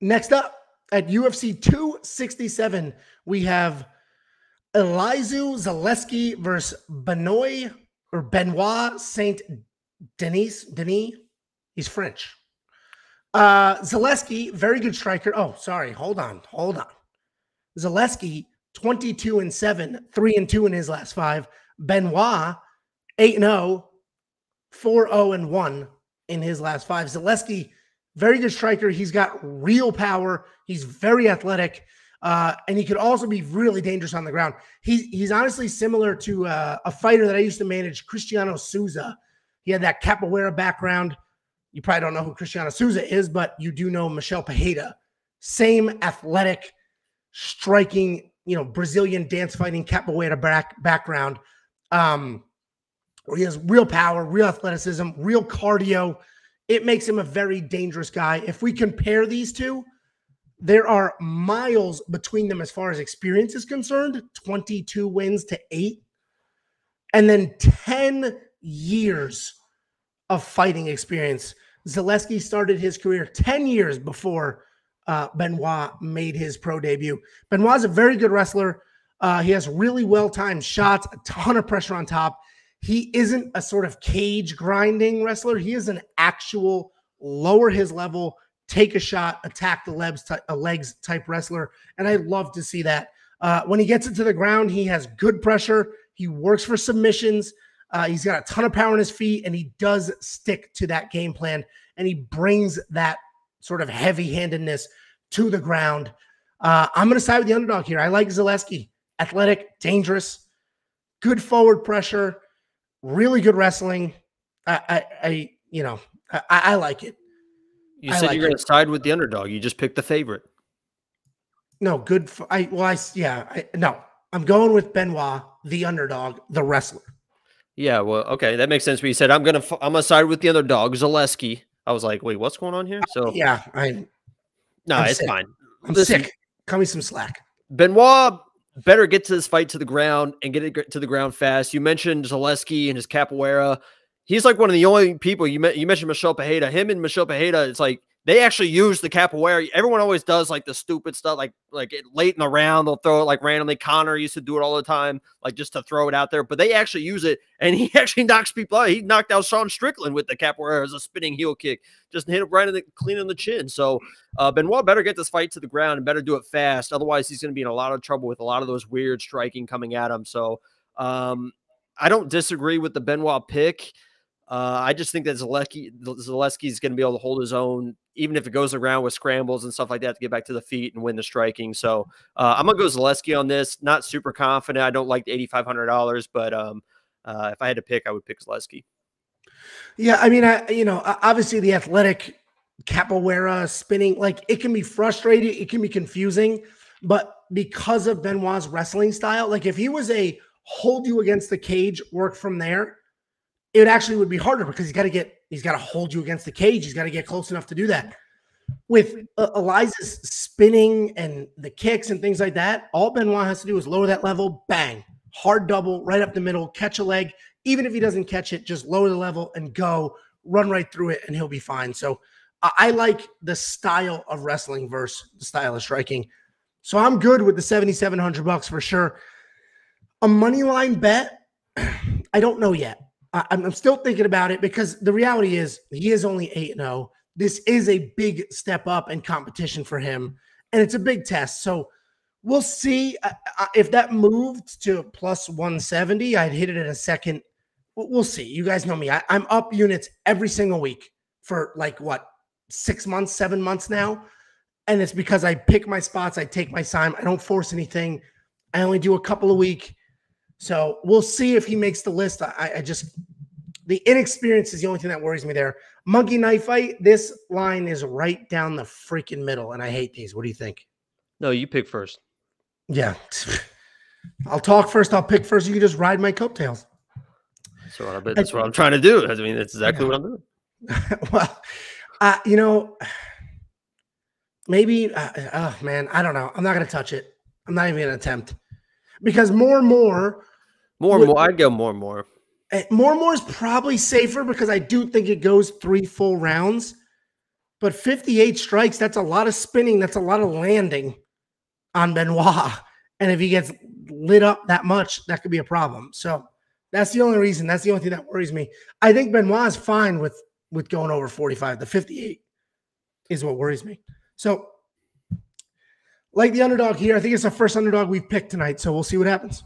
Next up at UFC 267, we have Elizeu Zaleski versus Benoit Saint-Denis. He's French. Zaleski, very good striker. Oh, sorry. Hold on. Zaleski, 22-7, 3-2 in his last 5. Benoit, 8-0, 4-0-1 in his last 5. Zaleski, very good striker. He's got real power. He's very athletic. And he could also be really dangerous on the ground. He's honestly similar to a fighter that I used to manage, Cristiano Souza. He had that capoeira background. You probably don't know who Cristiano Souza is, but you do know Michel Pereira. Same athletic, striking, Brazilian dance fighting capoeira background. Where he has real power, real athleticism, real cardio. It makes him a very dangerous guy. If we compare these two, there are miles between them as far as experience is concerned, 22 wins to 8, and then 10 years of fighting experience. Zaleski started his career 10 years before Benoit made his pro debut. Benoit's a very good wrestler. He has really well-timed shots, a ton of pressure on top. He isn't a sort of cage grinding wrestler. He is an actual lower his level, take a shot, attack the legs type wrestler. And I love to see that. When he gets it to the ground, he has good pressure. He works for submissions. He's got a ton of power in his feet, and he does stick to that game plan. And he brings that sort of heavy-handedness to the ground. I'm going to side with the underdog here. I like Zaleski. Athletic, dangerous, good forward pressure, really good wrestling. I like it. You said you're going to side with the underdog. You just picked the favorite. No, good. No, I'm going with Benoit, the underdog, the wrestler. Yeah, well, okay, that makes sense. But you said I'm gonna side with the underdog, Zaleski. I was like, wait, what's going on here? So yeah, it's sick. fine. I'm sick. Cut me some slack. Benoit better get to this fight to the ground and get it to the ground fast. You mentioned Zaleski and his capoeira. He's like one of the only people you mentioned Michel Pereira. Him and Michel Pereira, it's like they actually use the capoeira. Everyone always does like the stupid stuff, like late in the round, they'll throw it like randomly. Connor used to do it all the time, like just to throw it out there. But they actually use it, and he actually knocks people out. He knocked out Sean Strickland with the capoeira as a spinning heel kick, just hit him right in clean in the chin. So Benoit better get this fight to the ground and better do it fast. Otherwise, he's going to be in a lot of trouble with a lot of those weird striking coming at him. So I don't disagree with the Benoit pick. I just think that Zaleski is going to be able to hold his own, even if it goes around with scrambles and stuff like that to get back to the feet and win the striking. So I'm going to go Zaleski on this. Not super confident. I don't like the $8,500, but if I had to pick, I would pick Zaleski. Yeah, I mean, obviously the athletic capoeira spinning, like it can be frustrating, it can be confusing, but because of Benoit's wrestling style, like if he was a hold you against the cage, work from there, it actually would be harder because he's got to hold you against the cage. He's got to get close enough to do that. With Eliza's spinning and the kicks and things like that, all Benoit has to do is lower that level, bang, hard double, right up the middle, catch a leg. Even if he doesn't catch it, just lower the level and go, run right through it, and he'll be fine. So I like the style of wrestling versus the style of striking. So I'm good with the $7,700 for sure. A money line bet, I don't know yet. I'm still thinking about it because the reality is he is only 8-0. This is a big step up in competition for him, and it's a big test. So we'll see if that moved to plus 170. I'd hit it in a second. We'll see. You guys know me. I'm up units every single week for like, 6 months, 7 months now, and it's because I pick my spots. I take my time. I don't force anything. I only do a couple a week. So we'll see if he makes the list. The inexperience is the only thing that worries me there. Monkey knife fight. This line is right down the freaking middle, and I hate these. What do you think? No, you pick first. Yeah. I'll talk first. I'll pick first. You can just ride my coattails. That's what I'm trying to do. I mean, that's exactly what I'm doing. Well, maybe, man, I don't know. I'm not going to touch it. I'm not even going to attempt. Because more and more, I'd go more and more. More and more is probably safer because I do think it goes 3 full rounds. But 58 strikes, that's a lot of spinning. That's a lot of landing on Benoit. And if he gets lit up that much, that could be a problem. So that's the only reason. That's the only thing that worries me. I think Benoit is fine with going over 45. The 58 is what worries me. So like the underdog here, I think it's the first underdog we've picked tonight. So we'll see what happens.